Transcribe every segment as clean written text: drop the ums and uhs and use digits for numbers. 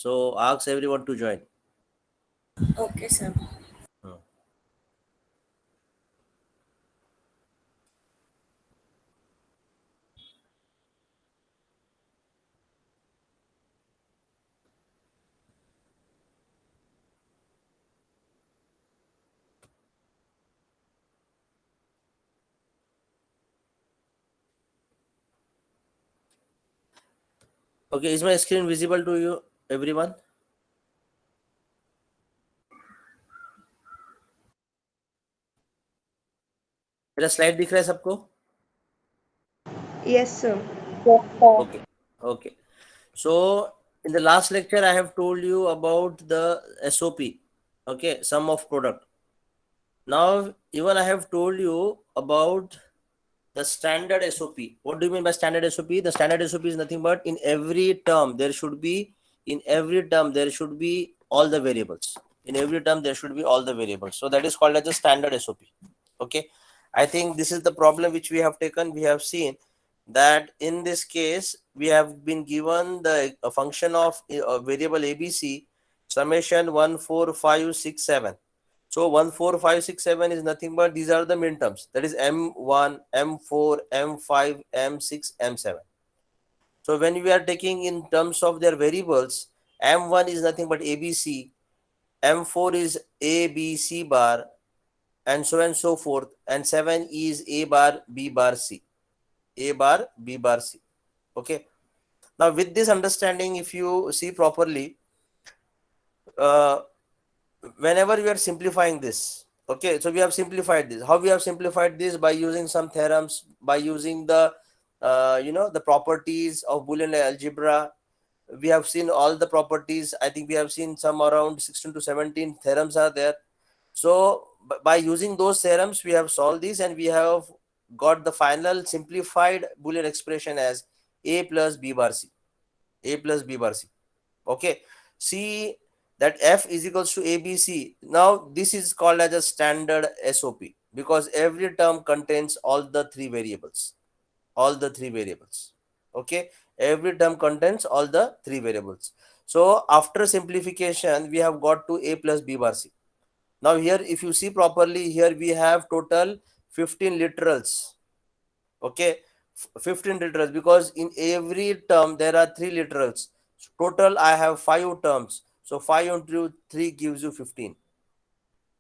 So ask everyone to join. Okay, sir. Hmm. Okay, is my screen visible to you, everyone? मेरा slide दिख रहा है सबको? Yes, sir. Yes, sir. Okay, okay. So in the last lecture, I have told you about the SOP. Okay, sum of product. Now even I have told you about the standard SOP. What do you mean by standard SOP? The standard SOP is nothing but in every term there should be all the variables. In every term there should be all the variables. So that is called as a standard SOP. Okay. I think this is the problem which we have taken. We have seen that in this case we have been given the a function of a variable ABC summation 14567. So 14567 is nothing but these are the min terms, that is M1, M4, M5, M6, M7. So when we are taking in terms of their variables, M1 is nothing but ABC, M4 is ABC bar, and so forth, and 7 is A bar, B bar, C. A bar, B bar, C. Okay. Now with this understanding, if you see properly, uh, whenever we are simplifying this, okay, so we have simplified this. How we have simplified this? By using some theorems, by using the the properties of Boolean algebra. We have seen all the properties. I think we have seen some around 16 to 17 theorems are there. So by using those theorems we have solved this, and we have got the final simplified Boolean expression as A plus B bar C. A plus B bar C. Okay. See that F is equals to ABC. Now this is called as a standard SOP because every term contains all the three variables. All the three variables. Okay. Every term contains all the three variables. So after simplification, we have got to A plus B bar C. Now here, if you see properly, here we have total 15 literals. Okay. 15 literals, because in every term there are three literals. Total I have 5 terms, so 5 into 3 gives you 15.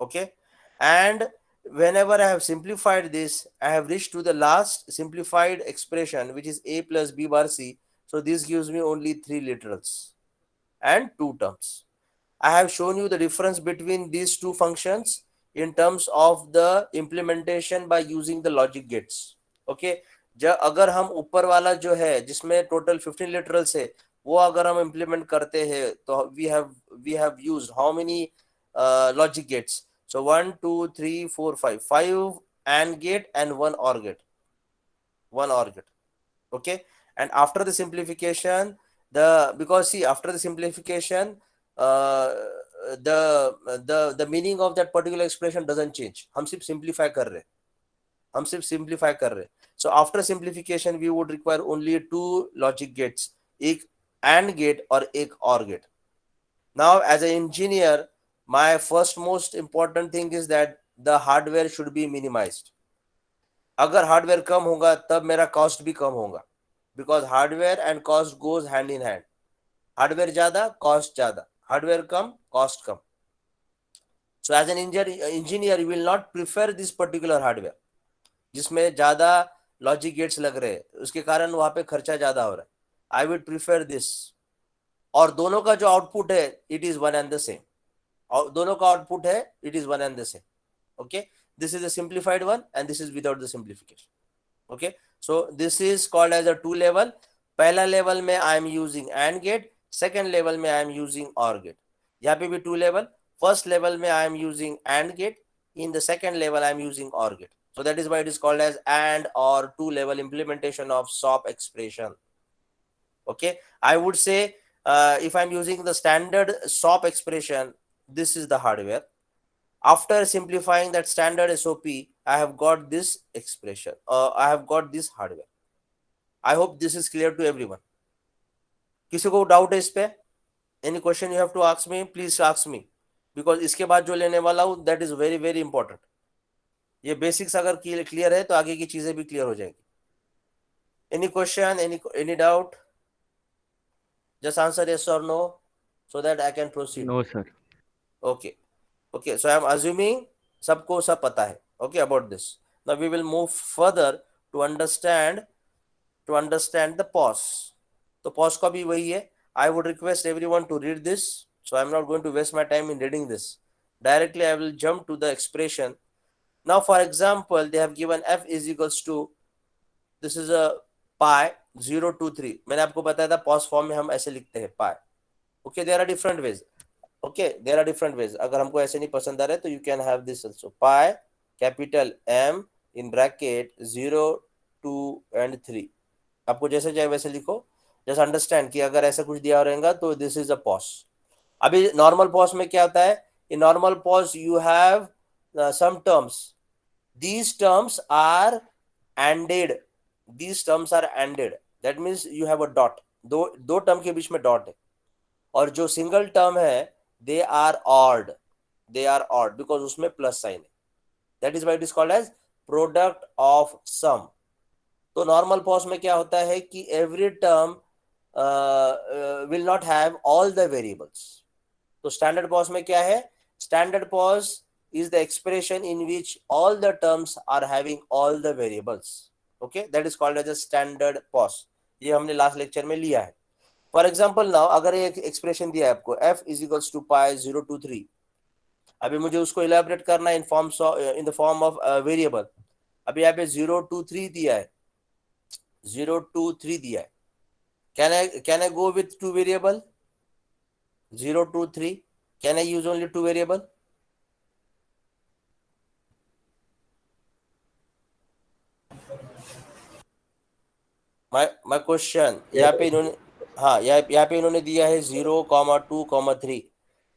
Okay. And whenever I have simplified this, I have reached to the last simplified expression, which is A plus B bar C. So this gives me only 3 literals and 2 terms. I have shown you the difference between these two functions in terms of the implementation by using the logic gates. Okay. जब अगर हम ऊपर वाला जो है जिसमें total 15 literals है, वो अगर हम इम्प्लीमेंट करते हैं तो we have used how many logic gates? So 1, 2, 3, 4, 5. 5 AND gate and 1 OR gate. 1 OR gate. Okay. And after the simplification, because see, after the simplification, uh, the meaning of that particular expression doesn't change. हम सिर्फ simplify कर रहे So after simplification we would require only 2 logic gates, एक AND gate और एक OR gate. Now as an engineer, my first most important thing is that the hardware should be minimized. अगर hardware कम होगा तब मेरा कॉस्ट भी कम होगा, because hardware and cost goes hand in hand. Hardware ज्यादा, कॉस्ट ज्यादा. हार्डवेयर कम, कॉस्ट कम. So as an engineer you will not prefer this particular hardware जिसमें ज्यादा लॉजिक गेट्स लग रहे हैं, उसके कारण वहां पे खर्चा ज्यादा हो रहा है. I would prefer this. और दोनों का जो आउटपुट है it is one and the same. दोनों का आउटपुट है it is one and the same. Okay, this is a simplified one and this is without the simplification. Okay, so this is called as a two level. पहला level में I am using AND gate, second level में I am using OR gate. यहाँ पे भी two level. First level में I am using AND gate, in the second level I am using OR gate. So that is why it is called as AND or two level implementation of SOP expression. Okay, I would say if I'm using the standard SOP expression, this is the hardware. After simplifying that standard SOP, I have got this expression. I have got this hardware. I hope this is clear to everyone. किसी को doubt है इस पे? Any question you have to ask me, please ask me, because इसके बाद जो लेने वाला हूँ that is very very important. ये बेसिक्स अगर क्लियर है तो आगे की चीजें भी क्लियर हो जाएगी. Any question, any doubt? Just answer yes or no so that I can proceed. No, sir. Okay. Okay, so I am assuming सबको सब पता है. Okay, about this. Now we will move further to understand the pause. तो pause का भी वही है. I would request everyone to read this. So I'm not going to waste my time in reading this. Directly I will jump to the expression. Now for example, they have given f is equals to, this is a pi 0 to 3. मैंने आपको बताया था pause form में हम ऐसे लिखते हैं pi. Okay, there are different ways. Okay, there are different ways. अगर हमको ऐसे नहीं पसंद आ रहा है तो you can have this also. Pi capital M in bracket 0 2 and 3. आपको जैसे चाहे वैसे लिखो. Just understand कि अगर ऐसा कुछ दिया रहेगा तो this is a pause. अभी normal pause में क्या होता है? In normal pause you have some terms. These terms are ANDed. These terms are ANDed. That means you have a dot. दो term के बीच में dot है. और जो सिंगल टर्म है they are odd. They are odd because उसमें plus sign है. That is why it is called as product of sum. तो नॉर्मल पॉज में क्या होता है कि every term will not have all the variables. तो स्टैंडर्ड पॉज में क्या है? Standard POS is the expression in which all the terms are having all the variables. Okay, that is called as a standard pause. ये हमने last lecture में लिया है. For example now अगर एक एक्सप्रेशन दिया है आपको f is equals to pi 0 to 3. अभी मुझे उसको इलेबोरेट करना है in the form of variable. अभी यहाँ पे 0 to 3 दिया है. 0 to 3 दिया है. Can I go with 2 variable? 0 to 3 can I use only 2 variable? My question. यहाँ पे इन्होंने, हाँ यहाँ पे इन्होंने दिया है 0, 2, 3.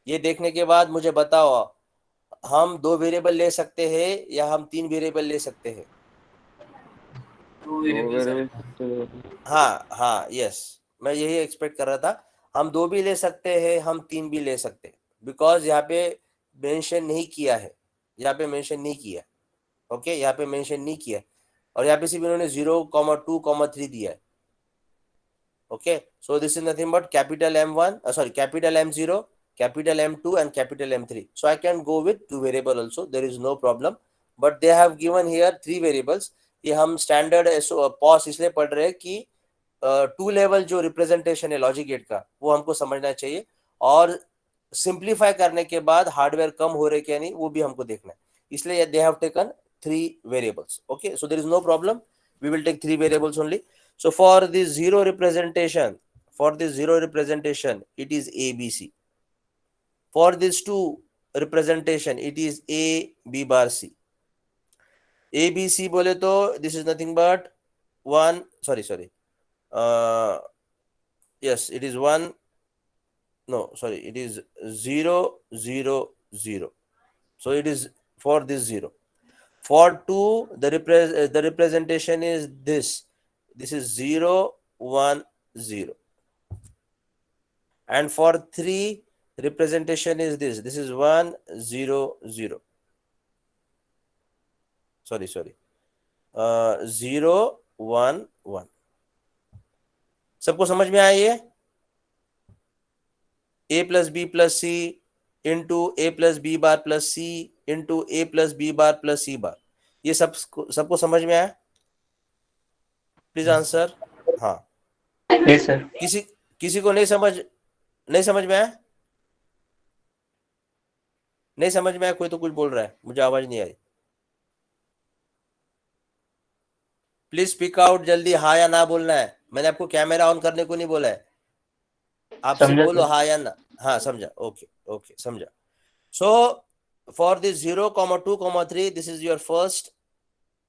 ये देखने के बाद मुझे बताओ हम 2 वेरिएबल ले सकते हैं या हम 3 वेरिएबल ले सकते हैं? हाँ हाँ यस, मैं यही एक्सपेक्ट कर रहा था. हम 2 भी ले सकते हैं, हम 3 भी ले सकते हैं, बिकॉज यहाँ पे मेंशन नहीं किया है. यहाँ पे मेंशन नहीं किया. ओके, यहाँ पे मेंशन नहीं किया. और यहाँ पे सिर्फ इन्होंने 0, 2, 3 दिया है. Okay, so this is nothing but capital M1, capital M0, capital M2 and capital M3. So I can go with 2 variable also, there is no problem. But they have given here 3 variables. ये हम standard pause इसलिए पढ़ रहे हैं कि 2 level जो representation है logic gate का वो हमको समझना चाहिए, और सिंप्लीफाई करने के बाद हार्डवेयर कम हो रहे क्या नहीं वो भी हमको देखना है. इसलिए they have taken 3 variables. Okay, so there is no problem, we will take 3 variables only. So for this zero representation, it is ABC. For this 2 representation, it is A, B bar C. A, B, C बोले तो this is nothing but 1, yes, it is 1, no, sorry, it is 0, 0, 0. So it is for this 0. For 2, the representation is this. This is 0, 1, 0. And for 3, representation is this. This is 1, 0, 0. Sorry. 0, 1, 1. सबको समझ में आया ये? A plus B plus C into A plus B bar plus C into A plus B bar plus C bar. ये सबको समझ में आया? Please answer. हाँ, Yes, sir. किसी को नहीं समझ में आया? नहीं समझ में आया? कोई तो कुछ बोल रहा है, मुझे आवाज नहीं आई. प्लीज स्पीक आउट जल्दी. हाँ या ना बोलना है. मैंने आपको कैमरा ऑन करने को नहीं बोला है, आप सिर्फ बोलो हाँ या ना. हाँ समझा. ओके समझा. So for this 0, 2, 3, this is your first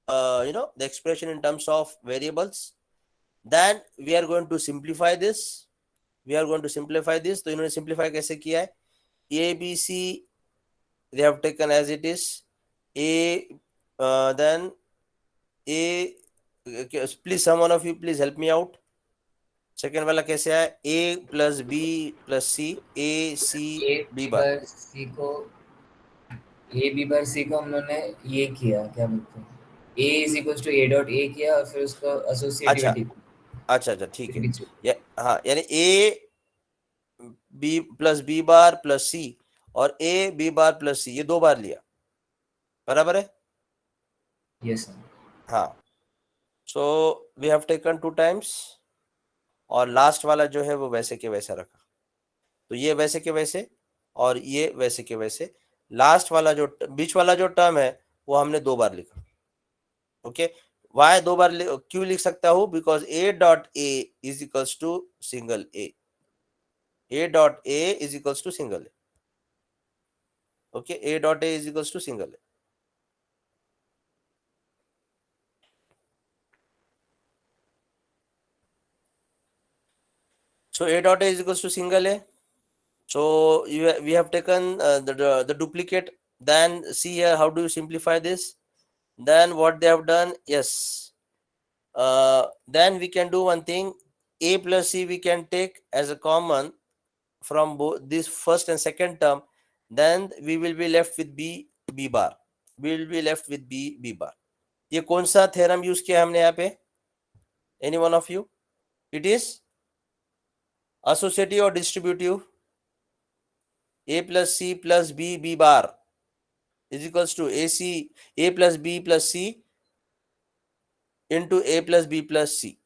the expression in terms of variables. Then we are going to simplify this. तो इन्होंने simplify कैसे किया है? A, B, C they have taken as it is. Then A, please someone of you please help me out. Second वाला कैसे आया, A plus B plus C, A C A B B bar. Bar C को A B bar C को हम लोगों ने ये किया, क्या बोलते हैं, A is equal to A dot A किया और फिर उसका अच्छा एसोसिएटिविटी अच्छा अच्छा ठीक है, हाँ यानी A B plus B bar plus C और ए बी बार प्लस सी, ये 2 बार लिया, बराबर है। Yes sir. हाँ, so we have taken 2 times और लास्ट वाला जो है वो वैसे के वैसा रखा। तो ये वैसे के वैसे और ये वैसे के वैसे, लास्ट वाला जो बीच वाला जो टर्म है वो हमने 2 बार लिखा। ओके, वाई 2 बार क्यों लिख सकता हूं, बिकॉज A dot A is equals to single A dot A is equals to single A. Okay, A dot A is equals to single A. So A dot A is equals to single A. So we have taken the duplicate. Then see here, how do you simplify this? Then what they have done, yes. Then we can do one thing. A plus C we can take as a common from both this first and second term. Then we will be left with B bar. We will be left with B bar. ये कौन सा theorem use किया हमने यहाँ पे? Any one of you? It is associative or distributive? A plus C plus B bar is equals to A plus B plus C into A plus B plus C.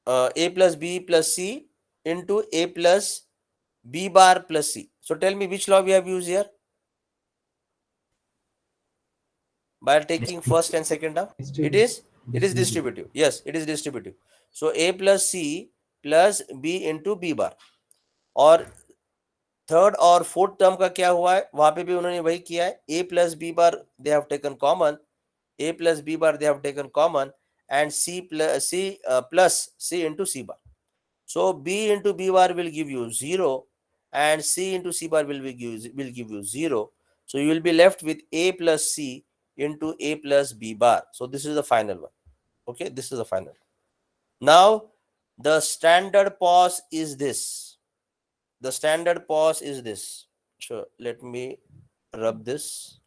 A plus B plus C into A plus B bar plus C. So tell me which law we have used here? By taking first and second term, it is distributive. Yes, it is distributive. So A plus C plus B into B bar. और third और fourth term का क्या हुआ है, वहां पे भी उन्होंने वही किया है, A plus B bar they have taken common, a plus b bar they have taken common, and c plus c into c bar. So b into b bar will give you 0 and c into c bar will give you 0. So you will be left with a plus c into a plus b bar. So this is the final one. Okay, this is the final. Now the standard pause is this. The standard pause is this. So let me rub this.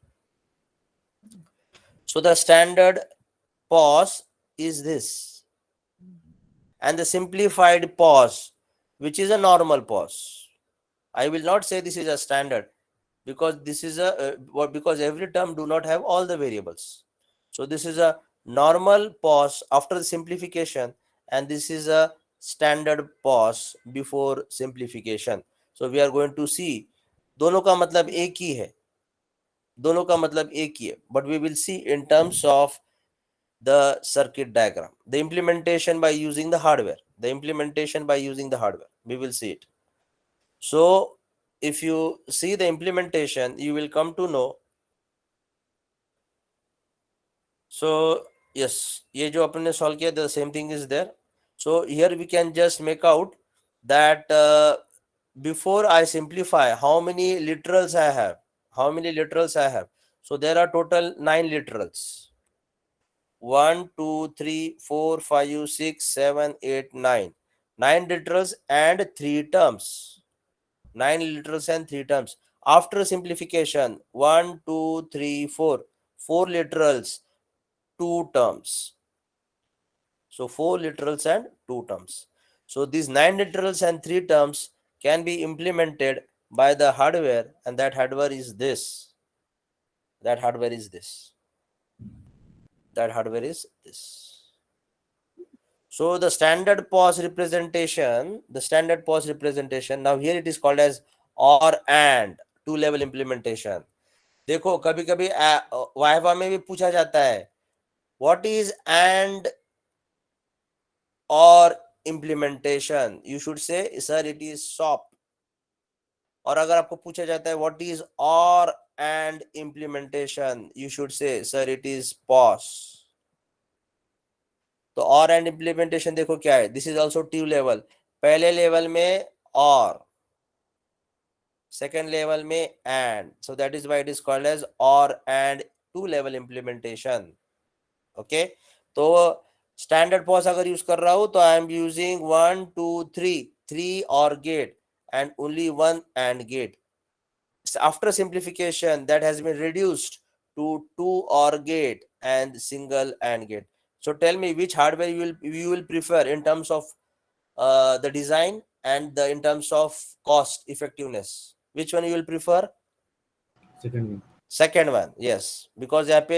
So the standard pause is this, and the simplified pause, which is a normal pause. I will not say this is a standard because this is a because every term do not have all the variables. So this is a normal pause after the simplification, and this is a standard pause before simplification. So we are going to see दोनों का मतलब एक ही है, दोनों का मतलब एक ही है, but we will see in terms of the circuit diagram, the implementation by using the hardware, we will see it. So if you see the implementation, you will come to know. So yes, ये जो अपने solve किया, the same thing is there. So here we can just make out that before I simplify, how many literals I have. So there are total 9 literals. 1 2 3 4 5 6 7 8 9 9 literals and 3 terms. 9 literals and 3 terms. After simplification, 1 2 3 4 4 literals, 2 terms. So 4 literals and 2 terms. So these 9 literals and 3 terms can be implemented by the hardware, and that hardware is this. That hardware is this. So the standard pause representation, now here it is called as or and, 2 level implementation. देखो कभी कभी viva में भी पूछा जाता है, what is and or implementation? You should say sir it is SOP. और अगर आपको पूछा जाता है what is or and implementation, you should say sir it is pause. तो और एंड इम्प्लीमेंटेशन देखो क्या है, दिस इज ऑल्सो 2 लेवल. पहले लेवल में और, सेकेंड लेवल में AND. So that is why it is called as OR AND 2 level implementation. Okay, तो standard POS अगर यूज कर रहा हूं तो आई एम यूजिंग 1 2 3 और gate and only one AND gate. After simplification, that has been reduced to 2 OR gate and single AND gate. So tell me which hardware you will prefer in terms of the design and in terms of cost effectiveness. Which one you will prefer? Second one. Second one, yes, because यहाँ पे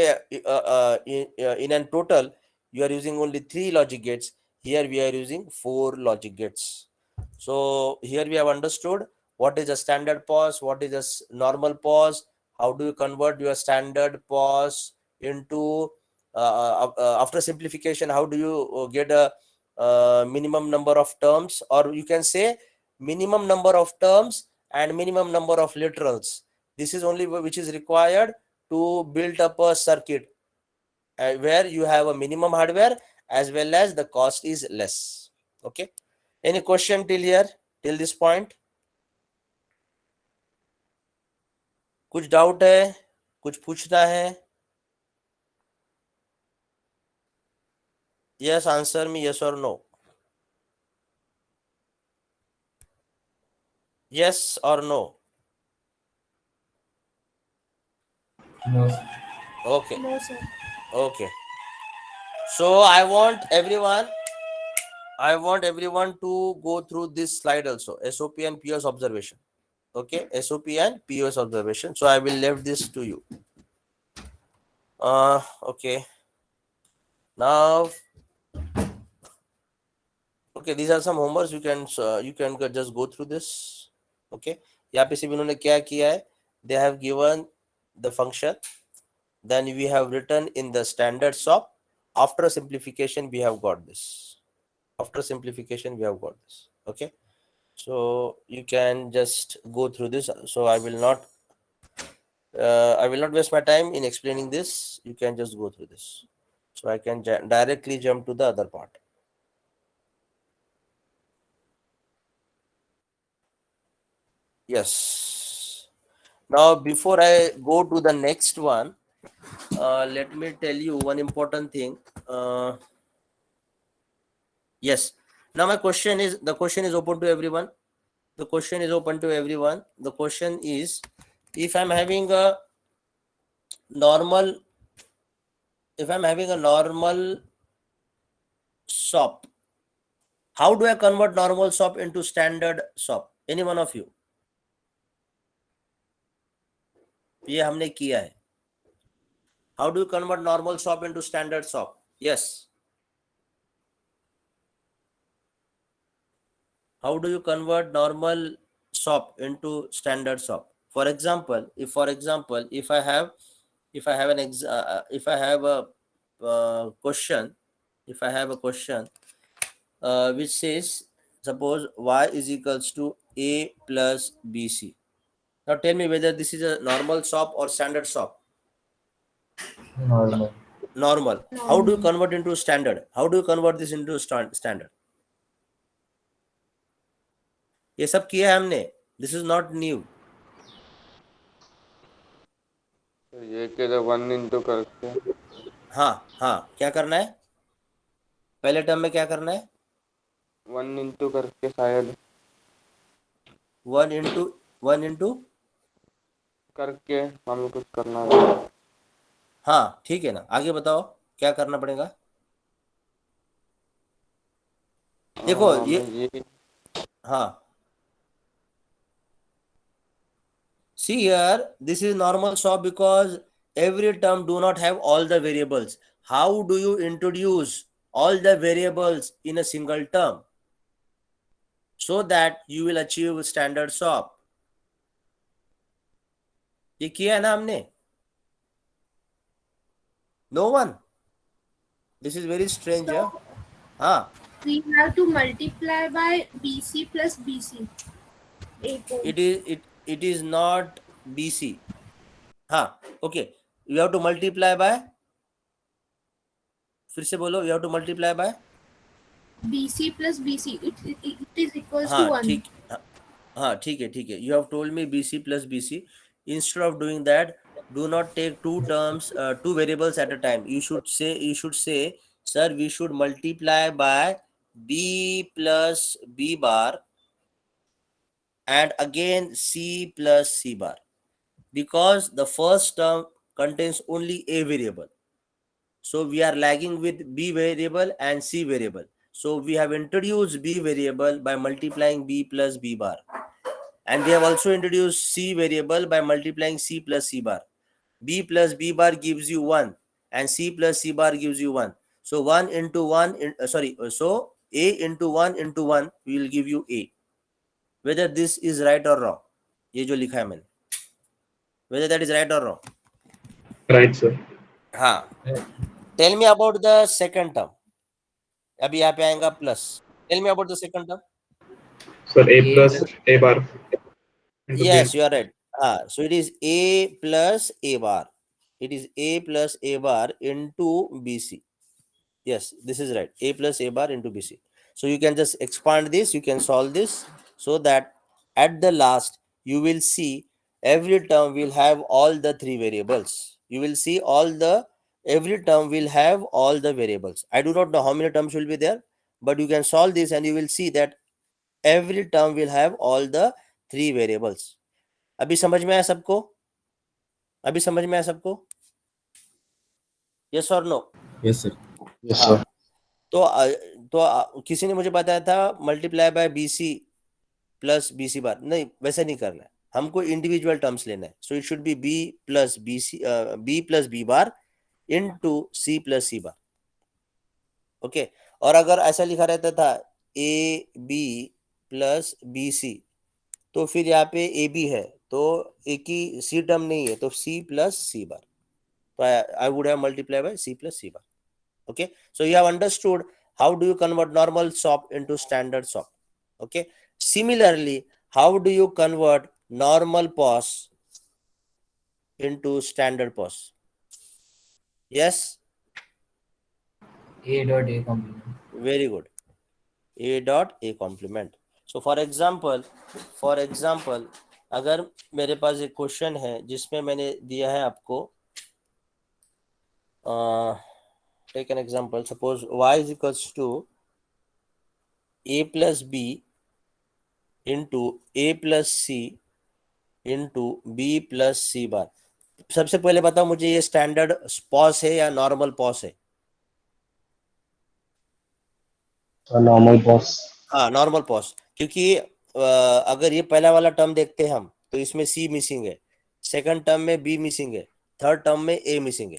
in a total you are using only 3 logic gates. Here we are using 4 logic gates. So here we have understood what is a standard pause, what is a normal pause, how do you convert your standard pause into after simplification, how do you get a minimum number of terms, or you can say minimum number of terms and minimum number of literals. This is only which is required to build up a circuit where you have a minimum hardware as well as the cost is less. Okay, any question till here, till this point? कुछ doubt है, कुछ पूछना है? Yes, answer me yes or no. Yes or no? No. Okay. No, sir. Okay, so I want everyone to go through this slide also, SOP and POS observation. Okay, SOP and POS observation. So I will leave this to you. Okay, now okay, these are some homeworks. You can just go through this. Okay, यहाँ पे सिर्फ इन्होंने क्या किया है, they have given the function, then we have written in the standard SOP. After simplification we have got this. Okay, so you can just go through this. So I will not waste my time in explaining this. You can just go through this, so I can directly jump to the other part. Yes, now before I go to the next one, let me tell you one important thing. Yes, now my question is, the question is open to everyone. The question is, if I'm having a normal SOP, how do I convert normal SOP into standard SOP? Any one of you? ये हमने किया है. How do you convert normal SOP into standard SOP? Yes. How do you convert normal SOP into standard SOP? For example, if I have a question, which says, suppose y is equals to a plus bc. Now tell me whether this is a normal SOP or standard SOP. Normal. How do you convert into standard? How do you convert this into standard? ये सब किया है हमने. This is not new. तो ये के 1 into करके हाँ, क्या करना है पहले टर्म में? क्या करना है? 1 इंटू करके शायद 1 इंटू करके हमें कुछ करना है. हाँ, ठीक है ना. आगे बताओ क्या करना पड़ेगा. देखो ये हाँ, see here, this is normal SOP because every term do not have all the variables. How do you introduce all the variables in a single term so that you will achieve standard SOP? ये किया है ना हमने? No one. This is very strange. हाँ, We have to multiply by BC plus BC. it is not BC. हाँ, okay. You have to multiply by, फिर से बोलो, you have to multiply by BC plus BC. It is equals to हाँ 1. ठीक. हाँ ठीक है. You have told me BC plus BC. Instead of doing that, do not take two terms, two variables at a time. You should say Sir, we should multiply by b plus b bar and again c plus c bar, because the first term contains only a variable. So we are lagging with b variable and c variable. So we have introduced b variable by multiplying b plus b bar. And we have also introduced c variable by multiplying c plus c bar. B plus b bar gives you 1 and c plus c bar gives you 1. So 1 into 1, so a into 1 into 1 will give you a. Whether this is right or wrong, ये जो लिखा है मैंने, whether that is right or wrong. Right, sir. हाँ, tell me about the second term. अभी यहाँ पे आएगा plus. Tell me about the second term. Sir, A plus A bar. into Yes, B. you are right. So it is a plus a bar. It is a plus a bar into BC. Yes, this is right. A plus a bar into BC. So you can just expand this, you can solve this, so that at the last you will see every term will have all the three variables. You will see every term will have all the variables. I do not know how many terms will be there, but you can solve this and you will see that every term will have all the three variables. अभी समझ में आया सबको? अभी समझ में आया सबको? Yes or no? Yes, sir. Yes, हाँ. sir. तो किसी ने मुझे बताया था multiply by BC plus BC बार. नहीं, वैसा नहीं करना है, हमको इंडिविजुअल टर्म्स लेना है. So it should be B plus B bar into C plus C bar. Okay. और अगर ऐसा लिखा रहता था AB प्लस BC, तो फिर यहाँ पे AB है, तो एक ही C टर्म नहीं है, तो C plus C bar. So I would have multiplied by C plus C bar. Okay. So you have understood how do you convert normal SOP into standard SOP. Okay. Similarly, how do you convert normal POS into standard POS? Yes. A dot A complement. Very good. A dot A complement. So for example, अगर मेरे पास एक question है जिसमें मैंने दिया है आपको, take an example. Suppose y is equals to a plus b into a plus c into b plus c बार. सबसे पहले बताओ मुझे, ये स्टैंडर्ड पॉस है या नॉर्मल पॉस है? Normal pause. हाँ, नॉर्मल पॉस. क्योंकि अगर ये पहला वाला टर्म देखते हैं हम, तो इसमें c मिसिंग है, सेकंड टर्म में b मिसिंग है, थर्ड टर्म में a मिसिंग है.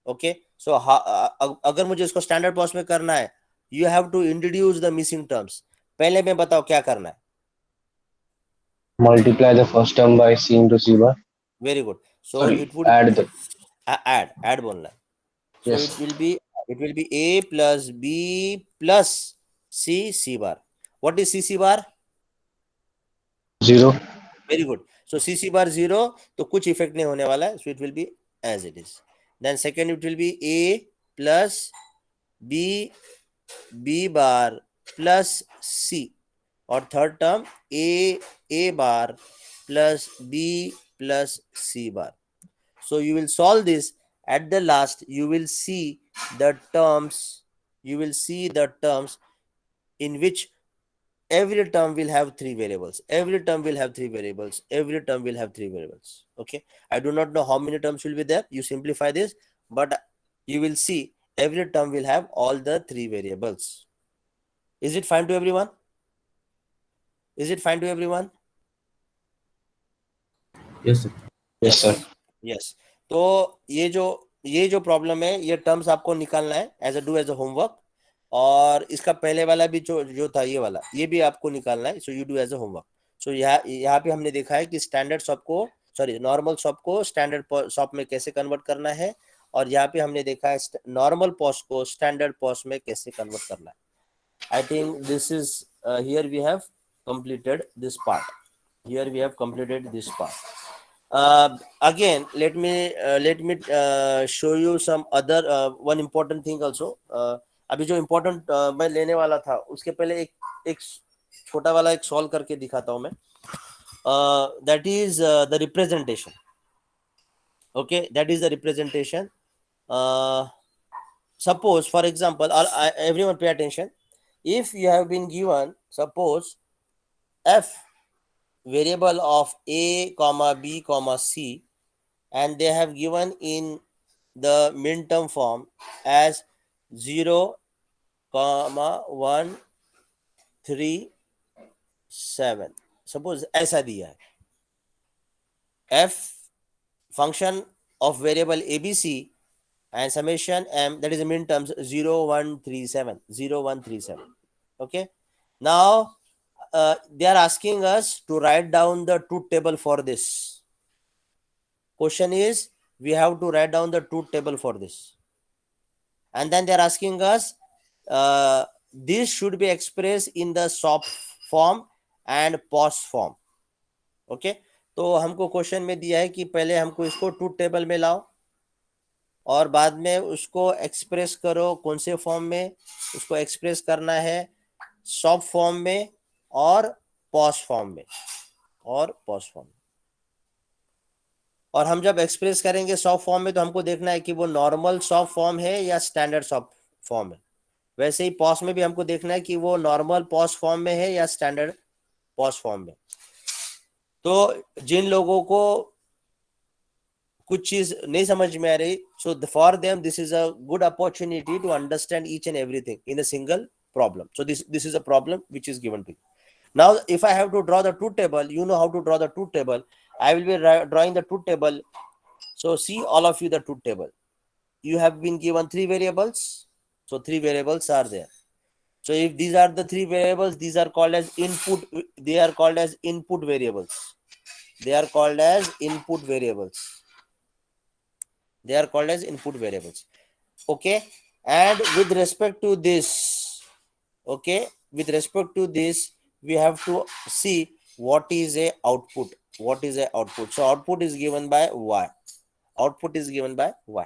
ओके. सो अगर मुझे इसको स्टैंडर्ड पॉस में करना है, you have to introduce the missing terms. पहले में बताओ क्या करना है. Multiply the first term by C into C bar. Very good. So Sorry, it would add the. add बोलना है. So Yes. it will be a plus b plus c bar. What is c bar? 0. Very good. So c bar 0, तो कुछ effect नहीं होने वाला है. So it will be as it is. Then second it will be a plus b bar plus c, और third term a bar plus b plus c bar. So you will solve this. At the last you will see the terms, in which every term will have three variables. Okay. I do not know how many terms will be there. You simplify this, but you will see every term will have all the three variables. Is it fine to everyone? Yes, sir. Yes, sir. Yes. तो ये जो problem है, ये terms आपको निकालना है as a homework. और इसका पहले वाला भी जो था, ये वाला, ये भी आपको निकालना है. So you do as a homework. So यहाँ पे हमने देखा है कि नॉर्मल सॉप को स्टैंडर्ड सॉप में कैसे कन्वर्ट करना है, और यहाँ पे हमने देखा है नॉर्मल पॉस को स्टैंडर्ड पॉस में कैसे कन्वर्ट करना है. I think this is here we have completed this part. Again, let me show you some other one important thing also. अभी जो important मैं लेने वाला था, उसके पहले एक छोटा वाला एक सॉल्व करके दिखाता हूं मैं. That is the representation. Okay, that is the representation. suppose for example, everyone pay attention. If you have been given, suppose f variable of a comma b comma c, and they have given in the min term form as 0 comma 1 3 7, suppose ऐसा दिया है, f function of variable abc and summation m, that is the min terms 0 1 3 7, 0 1 3 7. Okay, now they are asking us to write down the truth table for this. Question is, we have to write down the truth table for this, and then they are asking us this should be expressed in the SOP form and POS form. Okay, तो हमको question में दिया है कि पहले हमको इसको truth table में लाओ और बाद में उसको एक्सप्रेस करो कौन से फॉर्म में, उसको एक्सप्रेस करना है सॉप फॉर्म में और पॉस फॉर्म में, और पॉस फॉर्म में। और हम जब एक्सप्रेस करेंगे सॉप फॉर्म में तो हमको देखना है कि वो नॉर्मल सॉप फॉर्म है या स्टैंडर्ड सॉप फॉर्म है। वैसे ही पॉस में भी हमको देखना है कि वो नॉर्मल पॉस फॉर्म में है या स्टैंडर्ड पॉस फॉर्म में। तो जिन लोगों को कुछ चीज नहीं समझ में आ रही, so for them this is a good opportunity to understand each and everything in a single problem. So this is a problem which is given to you. Now if I have to draw the truth table, you know how to draw the truth table. I will be drawing the truth table. So see all of you the truth table. You have been given 3 variables. So 3 variables are there. So if these are the 3 variables, these are called as input. They are called as input variables. They are called as input variables. They are called as input variables. Okay, and with respect to this, okay, with respect to this, we have to see what is a output. What is a output? So output is given by y. Output is given by y.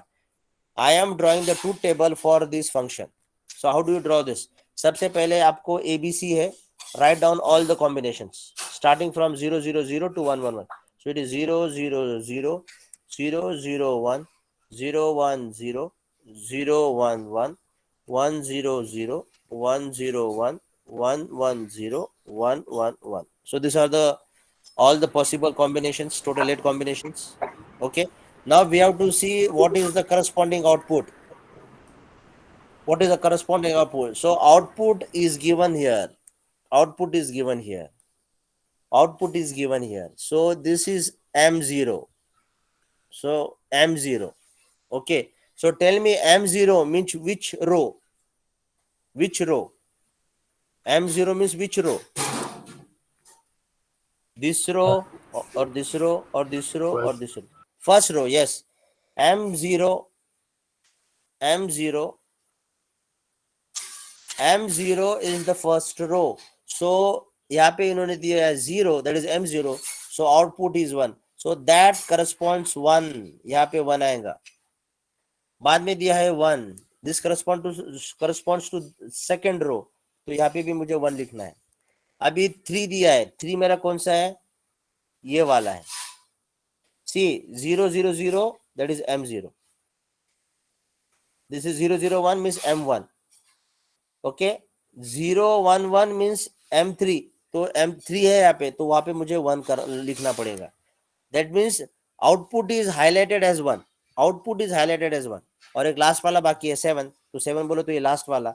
I am drawing the truth table for this function. So how do you draw this? सबसे पहले आपको ABC है. Write down all the combinations starting from 0 0 0 to 1 1 1. So it is 0 0 0 0 0 1 0 1 0 0 1 1 1 0 0 1 0 1 1 1 0 1 1 1. So these are the all the possible combinations, total 8 combinations. Okay, now we have to see what is the corresponding output. What is the corresponding output? So output is given here. Output is given here. Output is given here. So this is M0. So M0. Okay. So tell me M0 means which row? Which row? M0 means which row? This row or this row or this row or this row? First row, yes. M0 is the first row. So यहाँ पे इन्होंने दिया है 0, that is M0. So output is 1. So that corresponds 1. यहाँ पे 1 आएगा. बाद में दिया है 1. This corresponds to second row. तो यहाँ पे भी मुझे 1 लिखना है. अभी 3 दिया है. 3 मेरा कौन सा है? ये वाला है. See 0 0 0, that is M0. This is 0 0 1 means M1. Okay, 0 1 1 means M3. तो M3 है यहाँ पे, तो वहां पे मुझे 1 लिखना पड़ेगा. That means output is highlighted as 1. Output is highlighted as 1. और एक लास्ट वाला बाकी है 7. तो 7 बोलो तो ये लास्ट वाला.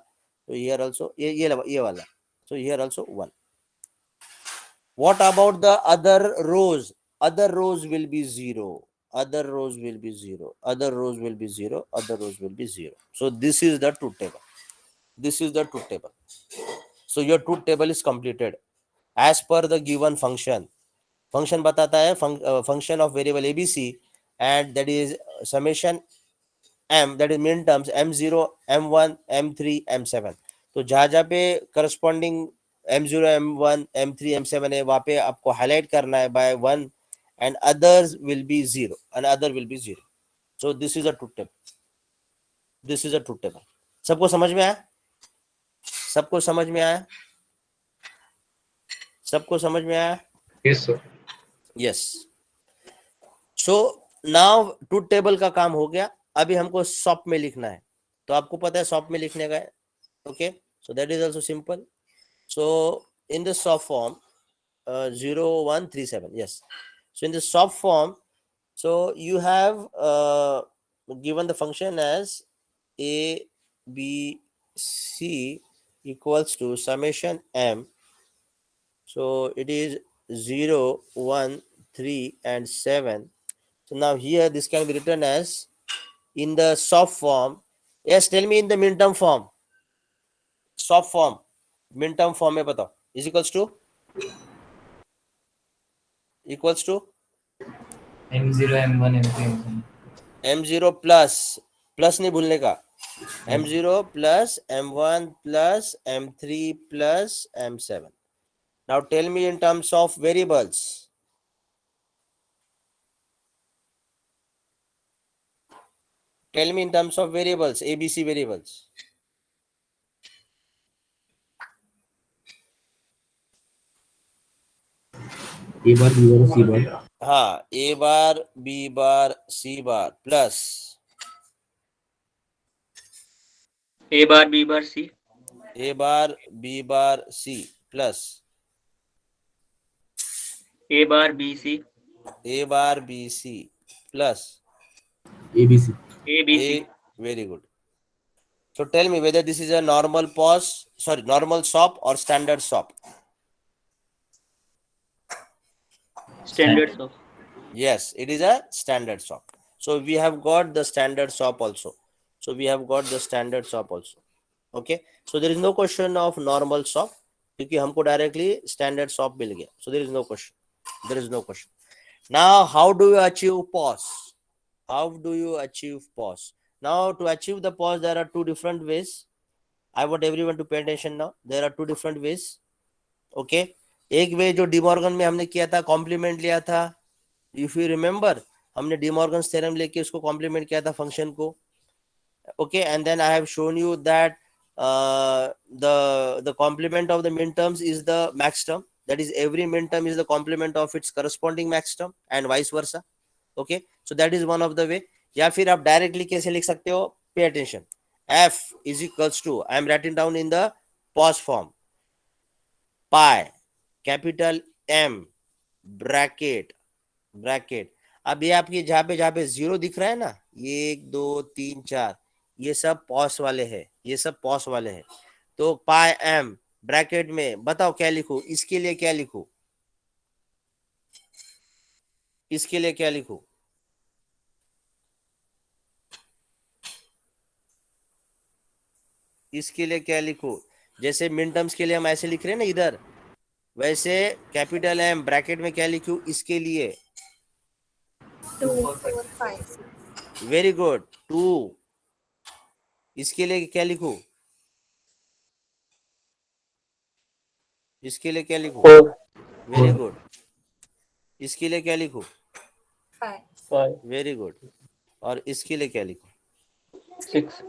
तो here also ये वाला. So here also 1. What about the other rows? Other rows will be 0. Other rows will be 0. Other rows will be 0. Other rows will be 0. So this is the truth table. This is the truth table. So your truth table is completed as per the given function. Function बताता है function of variable ABC, and that is summation m, that is min terms M0, M1, M3, M7. तो जहाँ पे corresponding M0, M1, M3, M7 है वहाँ पे आपको highlight करना है by 1, and others will be 0. And other will be 0. So this is a truth table. This is a truth table. सबको समझ में आया? सबको समझ में आया? सबको समझ में आया? Yes, sir. Yes. So now truth table का काम हो गया. अभी हमको SOP में लिखना है. तो आपको पता है सॉफ्ट में लिखने का है. Okay, so that is also simple. So in the soft form 0137, yes. So in the soft form, so you have given the function as a b c equals to summation m. So it is 0 1 3 and 7. So now here this can be written as in the soft form. Yes, tell me in the minterm form. Soft form, minterm form में बताओ. Is equals to M0 M1 M2 M3. m0 plus नहीं भूलने का. m0 plus m1 plus m3 plus m7. Now tell me in terms of variables. Tell me in terms of variables, ABC variables. A bar, B bar, C bar. हाँ, A bar, B bar, C bar plus A bar, B bar, C. A bar, B bar, C plus A bar, B, C. A bar, B, C plus ABC. A, B, C. A. Very good. So tell me whether this is a normal normal SOP or standard SOP. Standard SOP. Yes, it is a standard SOP. So we have got the standard SOP also. Okay. So there is no question of normal SOP क्योंकि हमको directly standard SOP मिल गया. So there is no question. Now how do you achieve pause? Now to achieve the pause there are two different ways. I want everyone to pay attention now. There are two different ways. Okay. एक वे जो De Morgan में हमने किया था, complement लिया था. If you remember, हमने De Morgan's theorem लेके उसको कॉम्प्लीमेंट किया था फंक्शन को. Okay, and then I have shown you that the complement of the minterms is the max term. That is, every minterm is the complement of its corresponding max term and vice versa. Okay, so that is one of the way. या फिर आप directly कैसे लिख सकते हो? Pay attention. F is equals to, I am writing down in the pause form, pi capital M bracket. अब ये आपकी जहां पे 0 दिख रहा है ना, ये 1 2 3 4, ये सब पॉस वाले हैं. तो पाई एम ब्रैकेट में बताओ क्या लिखूं? इसके लिए क्या लिखूं? जैसे मिन टर्म्स के लिए हम ऐसे लिख रहे हैं ना इधर, वैसे कैपिटल एम ब्रैकेट में क्या लिखूं इसके लिए? 2 4 5. Very good. 2. इसके लिए क्या लिखूं? Very good. इसके लिए क्या लिखूं? 5. Very good. और इसके लिए क्या लिखूं? 6.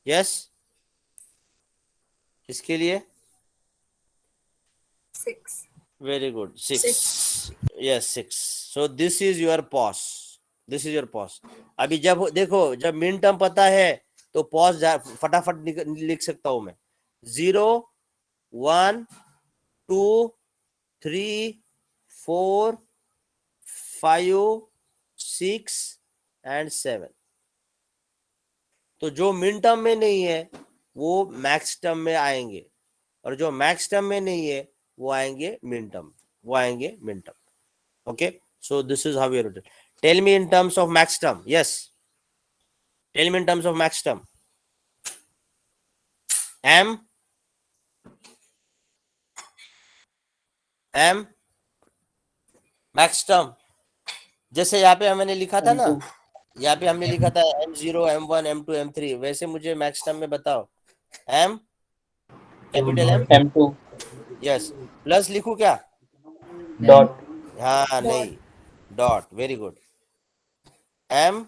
यस. इसके लिए 6. very good. 6. Yes, 6. So this is your pause. अभी जब देखो, जब मिन टर्म पता है तो पॉज फटाफट लिख सकता हूं मैं. 0 1 2 3 4 5 6 and 7. तो जो मिन टर्म में नहीं है वो मैक्स टर्म में आएंगे, और जो मैक्स टर्म में नहीं है वो आएंगे min term. Okay, so this is how we wrote it. Tell me in terms of max term. Yes, tell me in terms of max term. M max term. जैसे यहाँ पे हमने लिखा था ना, यहाँ पे हमने लिखा था M0 M1 M2 M3, वैसे मुझे मैक्स टर्म में बताओ. M capital M M2. Yes. Plus लिखूं क्या? Dot. हाँ नहीं, dot. Very good. M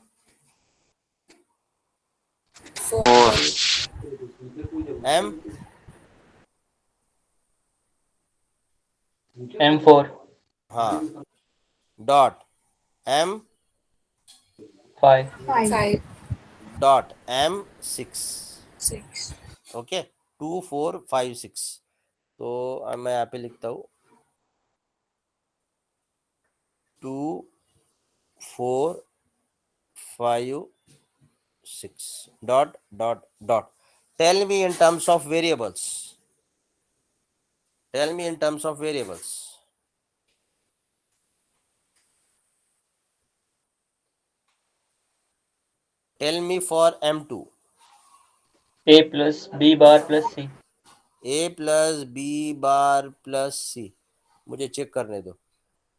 4. M M4. हाँ, dot. M 5. 5. dot m6. 6. Okay 2 4 5 6. तो मैं यहाँ पे लिखता हूँ 2 4 5 6 dot dot dot. Tell me in terms of variables. Tell me in terms of variables. Tell me for M2. A plus B bar plus C. A plus B bar plus C. मुझे check करने दो.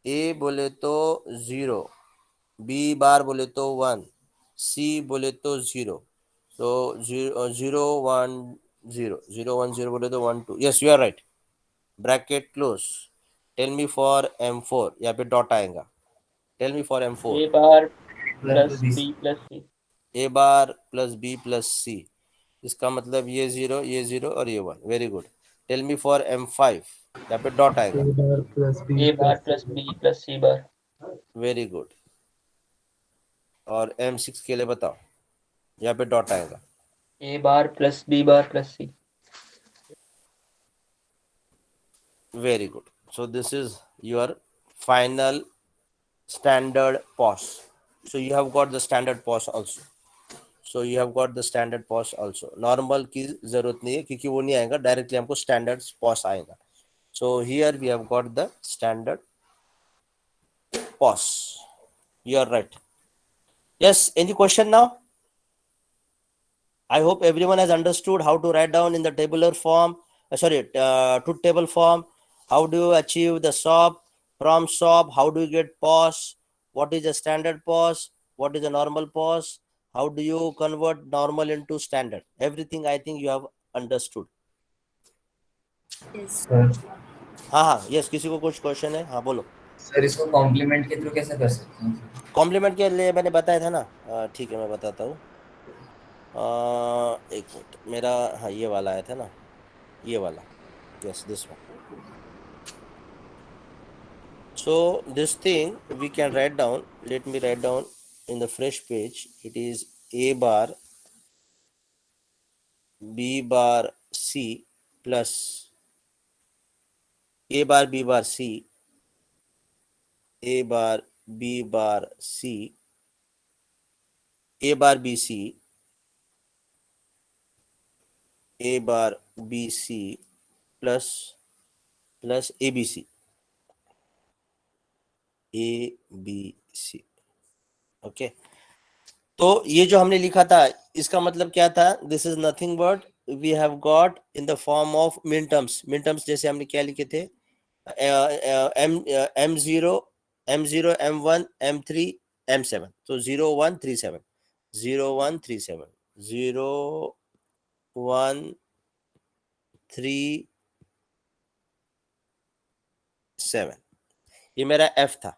A बोले तो 0, B बार बोले तो 1, C बोले तो 0. So 0 1 0 0 1 0 बोले तो 1 2. Yes, you are right. Bracket close. Tell me for M4. यहाँ पे डॉट आएगा. Tell me for M4. A bar Plus plus B plus C. A bar plus B plus C. इसका मतलब ये 0 ये 0 और ये 1. Very good. Tell me for M5. यहाँ पे डॉट आएगा. A bar plus B A bar plus B plus C bar. Very good. और M6 के लिए बताओ. यहाँ पे डॉट आएगा. A bar plus B bar plus C. Very good. So this is your final standard POS. So you have got the standard POS also. So you have got the standard POS also. Normal की जरूरत नहीं है क्योंकि वो नहीं आएगा. Directly हमको standard POS आएगा. So here we have got the standard POS. You are right. Yes. Any question now? I hope everyone has understood how to write down in the tabular form. Truth table form. How do you achieve the SOP? From SOP, how do you get POS? What is the standard POS? What is the normal POS? How do you convert normal into standard? Everything I think you have understood. Yes. Sir हाँ yes. किसी को कुछ question है? हाँ बोलो. Sir इसको complement के through कैसे कर सकते हैं? कॉम्प्लीमेंट के लिए मैंने बताया था ना. ठीक है मैं बताता हूँ. एक मिनट. मेरा हाँ ये वाला आया था ना. ये वाला. Yes, this one. So this thing we can write down. Let me write down in the fresh page. It is A bar B bar C plus A bar B bar C, A bar B bar C, A bar B C, A bar B C plus ABC. ABC. Okay. तो ये जो हमने लिखा था इसका मतलब क्या था? This is nothing but we have got in the form of min terms. Min terms जैसे हमने क्या लिखे थे? M0 M1 M3 M7. तो 0 1 3 7 0 1 3 7 0 1 3 7. ये मेरा F था.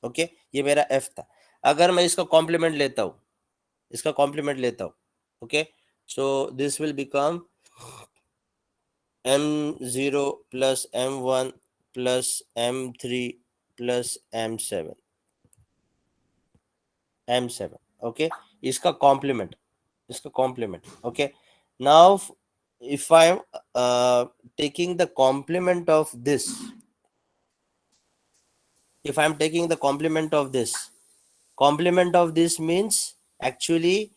ओके ये मेरा F था. अगर मैं इसका कॉम्प्लीमेंट लेता हूँ, इसका कॉम्प्लीमेंट लेता हूँ. Okay so this will become M0 plus M1 plus M3 plus M7. Okay इसका complement. Okay now if I am taking the complement of this, if I am taking the complement of this means actually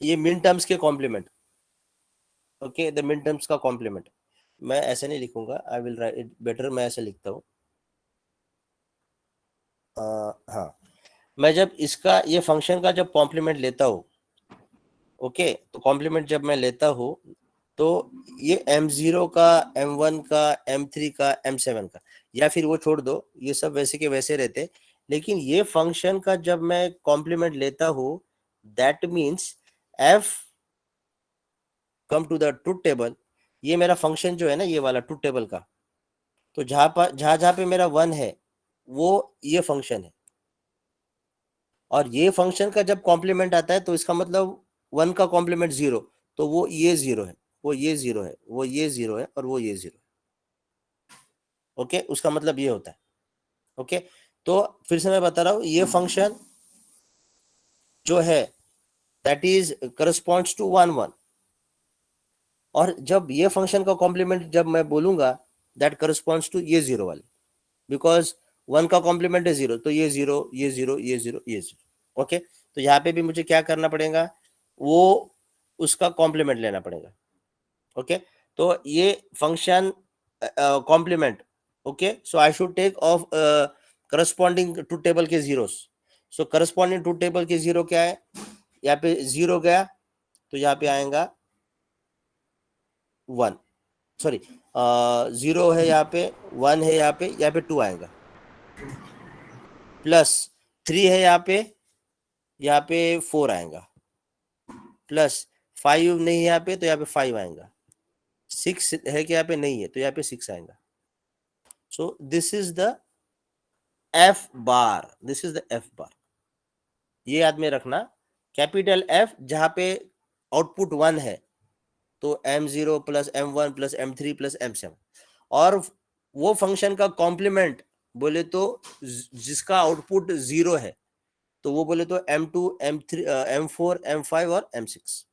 ये मिन terms के complement. Okay the मिन terms का complement. मैं ऐसे नहीं लिखूंगा. I will write it better. मैं ऐसे लिखता हूँ. हाँ मैं जब इसका ये फंक्शन का जब कॉम्प्लीमेंट लेता हूँ, ओके तो कॉम्प्लीमेंट जब मैं लेता हूँ तो ये M0 का M1 का M3 का M7 का, या फिर वो छोड़ दो ये सब वैसे के वैसे रहते. लेकिन ये फंक्शन का जब मैं कॉम्प्लीमेंट लेता हूँ that means F come to the truth table. ये मेरा फंक्शन जो है ना ये वाला ट्रूथ टेबल का, तो जहां पे मेरा 1 है वो ये फंक्शन है. और ये फंक्शन का जब कॉम्प्लीमेंट आता है तो इसका मतलब 1 का कॉम्प्लीमेंट 0, तो वो ये 0 है, वो ये 0 है, वो ये 0 है और वो ये 0 है. ओके उसका मतलब ये होता है. ओके तो फिर से मैं बता रहा हूँ ये फंक्शन जो है that is corresponds to 1 1. और जब ये फंक्शन का कॉम्प्लीमेंट जब मैं बोलूंगा दैट करस्पॉन्ड्स टू ये जीरो वाले, बिकॉज 1 का कॉम्प्लीमेंट है 0, तो ये 0 ये 0 ये 0 ये 0. ओके, तो यहाँ पे भी मुझे क्या करना पड़ेगा, वो उसका कॉम्प्लीमेंट लेना पड़ेगा. ओके, तो ये function complement. Okay, so I should take of corresponding to table के zeros. So corresponding to table के जीरो क्या है, यहाँ पे 0 गया तो यहाँ पे आएगा 1, सॉरी 0 है यहाँ पे, 1 है यहाँ पे 2 आएगा, प्लस 3 है यहाँ पे 4 आएगा, प्लस 5 नहीं है यहाँ पे तो यहाँ पे 5 आएगा, 6 है कि यहाँ पे नहीं है तो यहाँ पे 6 आएगा. सो this is the F bar, this is the F bar. ये याद में रखना, कैपिटल एफ जहां पे आउटपुट 1 है तो m0 plus m1 plus m3 plus m7, और वो फंक्शन का कॉम्प्लीमेंट बोले तो जिसका आउटपुट 0 है तो वो बोले तो m2 m3 m4 m5 और m6.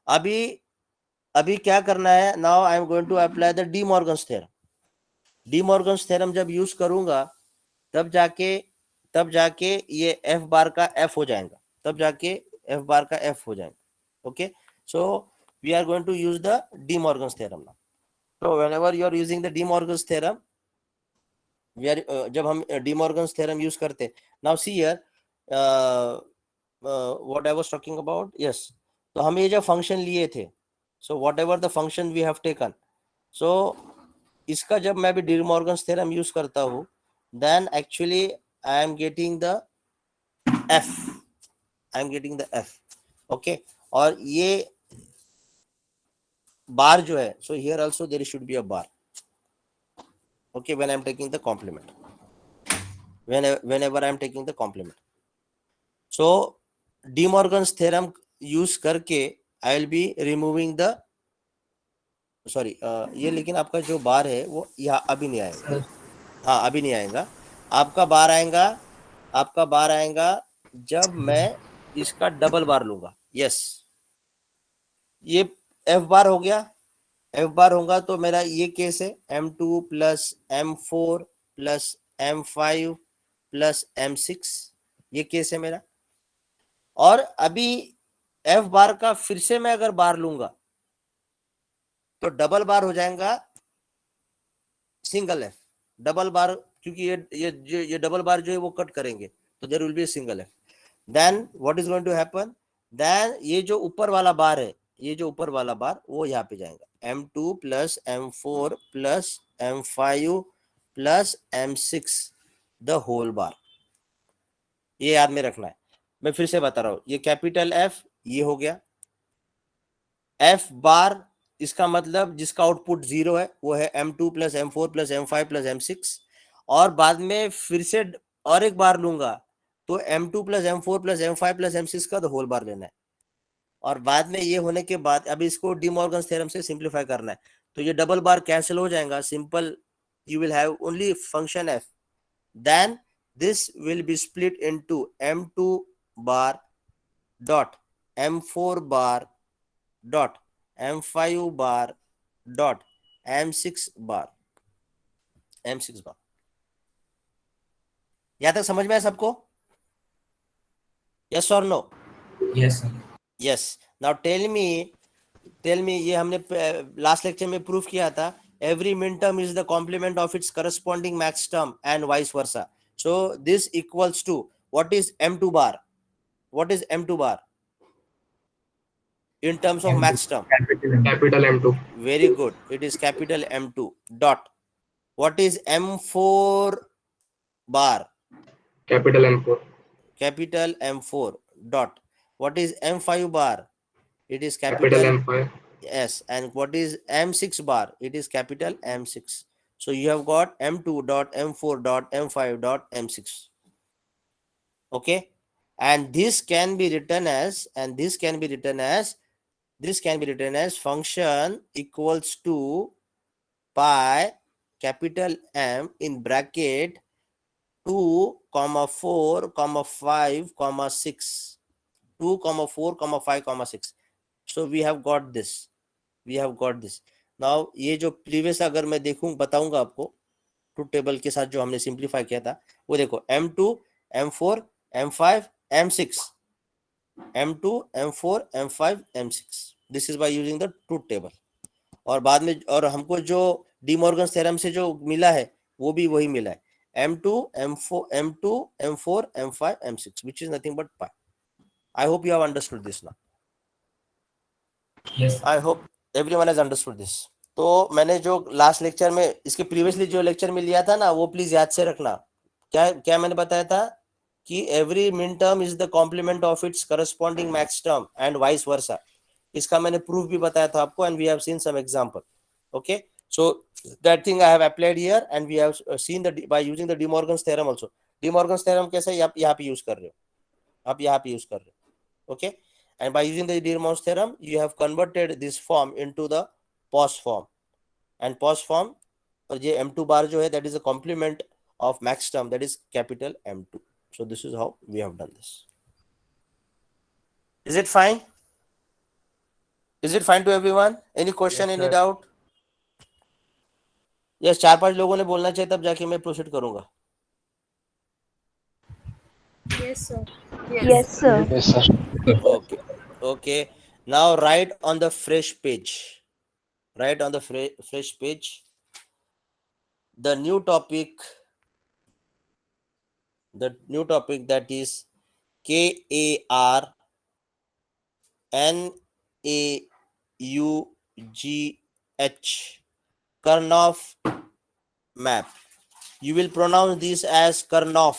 अभी क्या करना है, now I am going to apply the De Morgan's theorem. De Morgan's theorem जब यूज करूंगा तब जाके ये एफ बार का एफ हो जाएगा, तब जाके एफ बार का एफ हो जाएगा. Okay, so we are going to use the De Morgan's theorem now. So whenever you are using the De Morgan's theorem, we are जब हम De Morgan's theorem use करते, now see here what I was talking about. Yes, तो हम ये जो function लिए थे, so whatever the function we have taken, so इसका जब मैं भी De Morgan's theorem use करता हूँ, then actually I am getting the f, I am getting the f. okay, और ये बार जो है, so here also there should be a bar. okay, when I am taking the complement, whenever I am taking the complement. so De Morgan's theorem use करके I will be removing the sorry ये, लेकिन आपका जो बार है वो यहाँ अभी नहीं आएगा. हाँ, अभी नहीं आएगा. आपका बार आएगा जब मैं इसका डबल बार लूंगा. यस, ये एफ बार हो गया. एफ बार होगा तो मेरा ये केस है m2 plus m4 plus m5 plus m6, ये केस है मेरा. और अभी एफ बार का फिर से मैं अगर बार लूंगा तो डबल बार हो जाएगा सिंगल एफ. डबल बार क्योंकि ये डबल बार जो है वो कट करेंगे तो there will be single F. Then what is going to happen, then ये जो ऊपर वाला बार है, ये जो ऊपर वाला बार वो यहाँ पे जाएगा m2 plus m4 plus m5 plus m6 the whole bar. ये याद में रखना है. मैं फिर से बता रहा हूं, ये कैपिटल एफ ये हो गया, एफ बार इसका मतलब जिसका आउटपुट 0 है वो है m2 plus m4 plus m5 plus m6, और बाद में फिर से और एक बार लूंगा तो m2 plus m4 plus m5 plus m6 का द होल बार लेना है. और बाद में ये होने के बाद अभी इसको डी मॉर्गन्स थ्योरम से सिंप्लीफाई करना है, तो ये डबल बार कैंसिल हो जाएगा. Simple, you will have only function F. Then this will be split into m2 bar dot m4 bar dot m5 bar dot m6 bar. यहां तक समझ में है सबको? यस और no? Yes sir. Yes. Now tell me, ये हमने last lecture में प्रूफ किया था, every min term is the complement of its corresponding max term and vice versa. So this equals to what is m2 bar, what is m2 bar in terms of max term? Capital M2. Very good, it is capital M2 dot. What is m4 bar? Capital M4. Capital M4 dot. What is m5 bar? It is Capital capital M5. yes. And what is m6 bar? It is capital M6. So you have got m2 dot m4 dot m5 dot m6. okay, and this can be written as function equals to pi capital M in bracket 2, 4, 5, 6 2, 4, 5, 6. So we have got this. Now ये जो previous अगर मैं देखूं बताऊंगा आपको truth table के साथ जो हमने सिंप्लीफाई किया था, वो देखो M2, M4, M5, M6, M2, M4, M5, M6. This is by using the truth table. और बाद में और हमको जो डीमॉर्गन्स थ्योरम से जो मिला है वो भी वही मिला है, M2, M4, M5, M6, which is nothing but pi. I hope you have understood this now. Yes. I hope everyone has understood this. तो मैंने जो लास्ट लेक्चर में इसके प्रीवियसली जो लेक्चर में लिया था ना, वो प्लीज याद से रखना. क्या क्या मैंने बताया था कि every min term is the complement of its corresponding max term and vice versa. इसका मैंने प्रूफ भी बताया था आपको, and we have seen some example. Okay, so that thing I have applied here and we have seen the by using the De Morgan's theorem also. De Morgan's theorem कैसे आप यहाँ पे यूज कर रहे हो, आप यहाँ पे यूज कर रहे हो. Okay, and by using the Dirmans theorem you have converted this form into the POS form, and POS form और ये M2 bar जो है that is a complement of max term, that is capital M2. So this is how we have done this. Is it fine? Is it fine to everyone? Any question, Yes, any sir. doubt? Yes, 4-5 लोगों ने बोलना चाहिए तब जाके मैं proceed करूंगा. Yes, sir. Yes, sir. Yes, sir. Okay, okay, now write on the fresh page, write on the fresh page the new topic that is KARNAUGH, Karnaugh map. You will pronounce this as Karnaugh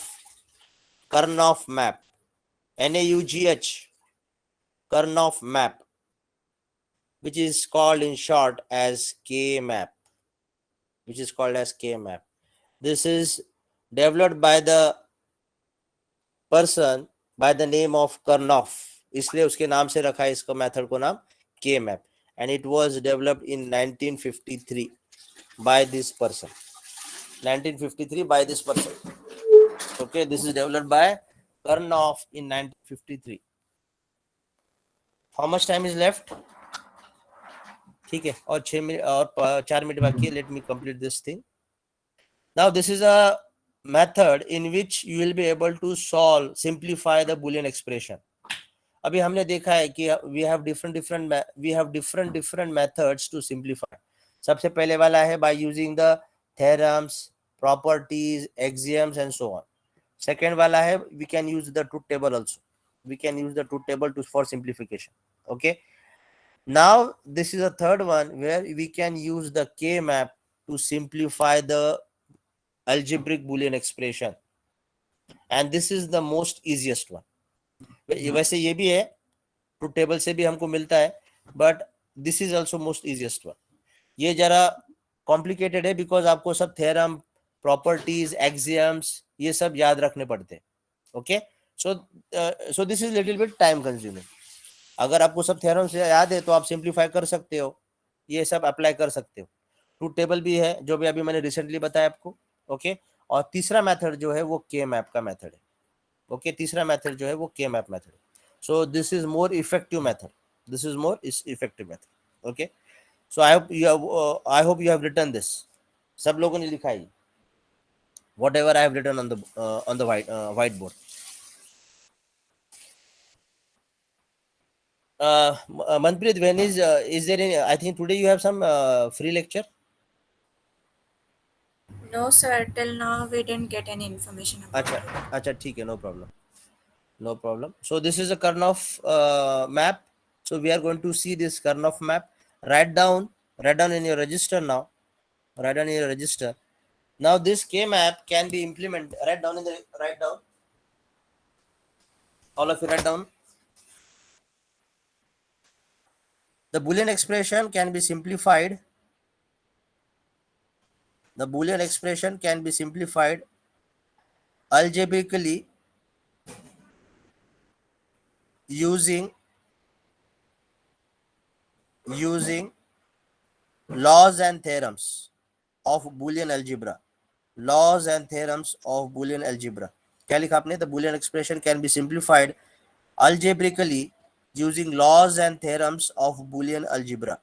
map, NAUGH, Karnaugh map, which is called in short as K map, This is developed by the person by the name of Karnaugh, इसलिए उसके नाम से रखा है इसको method को नाम K map, and it was developed in 1953 by this person. 1953 by this person. Okay, this is developed by Karnaugh in 1953. How much time is left? ठीक है, और 6 मिनट और 4 मिनट बाकी है. Let me complete this thing. Now this is a method in which you will be able to simplify the Boolean expression. अभी हमने देखा है कि we have different methods to simplify. सबसे पहले वाला है by using the theorems, properties, axioms and so on. Second वाला है we can use the truth table also. We can use the truth table for simplification. Okay. Now this is a third one where we can use the K map to simplify the algebraic Boolean expression, and this is the most easiest one. वैसे ये भी है, truth table से भी हमको मिलता है, but this is also most easiest one. ये जरा complicated है because आपको सब theorem, properties, axioms ये सब याद रखने पड़ते हैं. Okay, so this is little bit time consuming. अगर आपको सब थ्योरम से याद है तो आप सिंप्लीफाई कर सकते हो, ये सब अप्लाई कर सकते हो. ट्रूथ टेबल भी है जो भी अभी मैंने रिसेंटली बताया आपको. ओके, और तीसरा मेथड जो है वो के मैप का मेथड है. ओके, तीसरा मेथड जो है वो के मैप मेथड है. So this is more effective method. Okay, so I hope you have written this. सब लोगों ने लिखा है whatever I have written on the whiteboard. Manpreet, when is there any, I think today you have some free lecture? No, sir. Till now, we didn't get any information about it. अच्छा ठीक है, no problem. So this is a Karnaugh map. So we are going to see this Karnaugh map. Write down in your register now. Now this K map can be implemented. Write down. All of you write down. The Boolean expression can be simplified. Algebraically using laws and theorems of Boolean algebra. क्या लिखा आपने? The Boolean expression can be simplified algebraically using laws and theorems of Boolean algebra.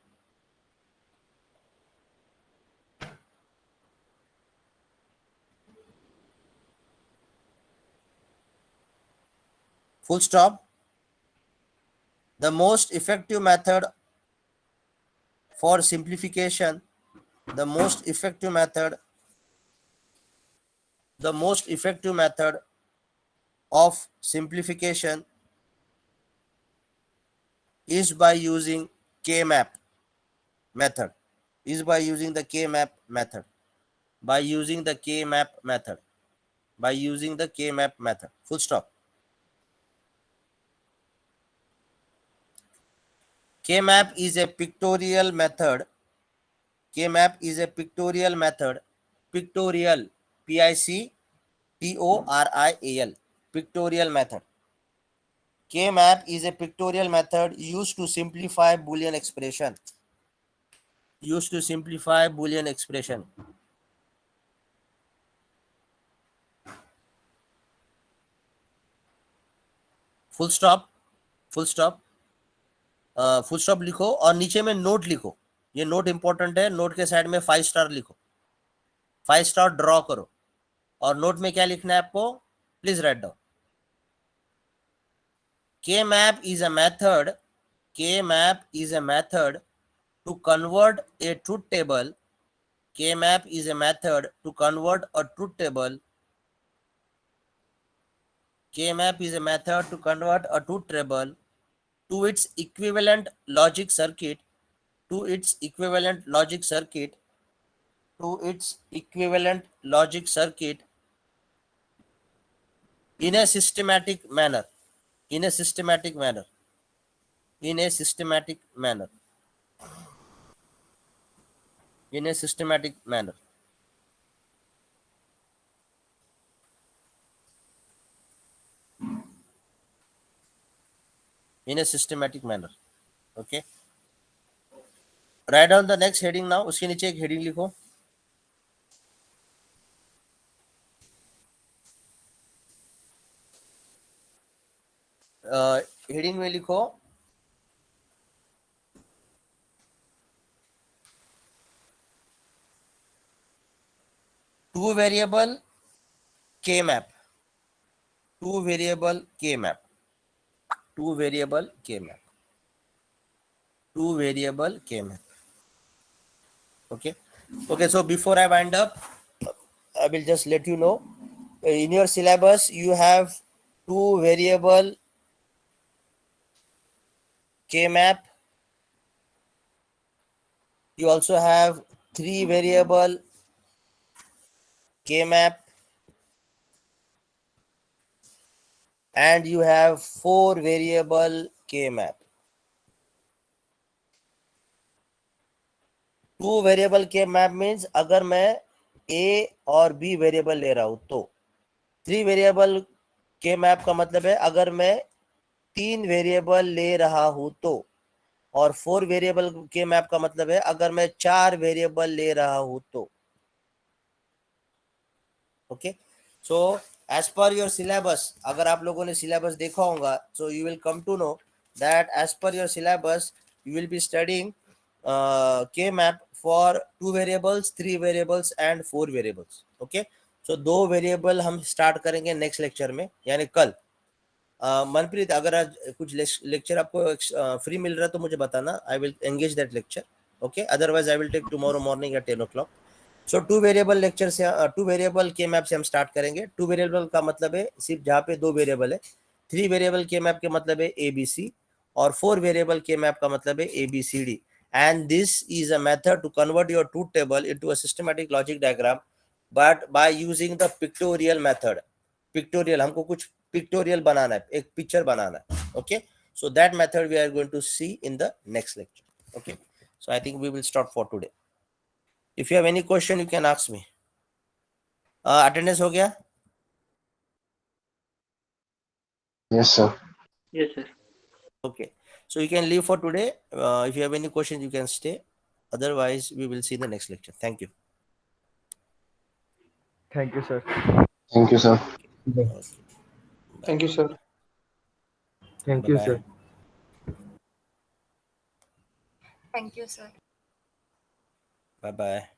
Full stop. The most effective method for simplification, the most effective method of simplification is by using K-map method. By using the K-map method. Full stop. K-map is a pictorial method. Pictorial, P-I-C-T-O-R-I-A-L. Pictorial method. K-map is a pictorial method used to simplify Boolean expression. Full stop. Full stop लिखो और नीचे में note लिखो. ये note important है. Note के side में 5 star लिखो. 5 स्टार ड्रॉ करो. और नोट में क्या लिखना है आपको? Please write down. K-map is a method to convert a truth table. K-map is a method to convert a truth table. K-map is a method to convert a truth table to its equivalent logic circuit. In a systematic manner. Okay. Write down the next heading now. उसके नीचे एक heading लिखो. Heading में लिखो two variable के map. Okay, so before I wind up, I will just let you know, in your syllabus you have 2 variable K-map. You also have 3 variable K-map, and you have 4 variable K-map. 2 variable K-map means अगर मैं A और B variable ले रहा हूं तो. 3 variable K-map का मतलब है अगर मैं 3 वेरिएबल ले रहा हूं तो. और 4 वेरिएबल K-map का मतलब है अगर मैं 4 वेरिएबल ले रहा हूं तो. Okay, so as per your syllabus, अगर आप लोगों ने सिलेबस देखा होगा, so you will come to know that as per your syllabus you will be studying K-map for 2 variables, 3 variables and 4 variables. Okay, so 2 variable हम start करेंगे next lecture में, यानी कल. मनप्रीत, अगर आज कुछ लेक्चर आपको फ्री मिल रहा है तो मुझे बताना. I will engage that lecture. Okay, otherwise I will take tomorrow morning at 10 o'clock. So 2 variable lecture से 2 वेरिएबल के मैप से हम स्टार्ट करेंगे. 2 वेरिएबल का मतलब है सिर्फ जहाँ पे 2 वेरिएबल है. 3 वेरिएबल के मैप के मतलब है ABC, और 4 वेरिएबल के मैप का मतलब है ABCD. And this is a method to convert your truth table into a systematic logic diagram, but by using the pictorial method. Pictorial, हमको कुछ pictorial बनाना है, एक picture बनाना है. Okay, so that method we are going to see in the next lecture. Okay, so I think we will stop for today. If you have any question, you can ask me. Attendance हो गया? Yes, sir. Yes, sir. Okay, so you can leave for today. If you have any questions, you can stay. Otherwise, we will see in the next lecture. Thank you. Thank you, sir. Thank you, sir. Okay. Thank you, sir. Thank you, sir. Thank you, sir. Bye bye.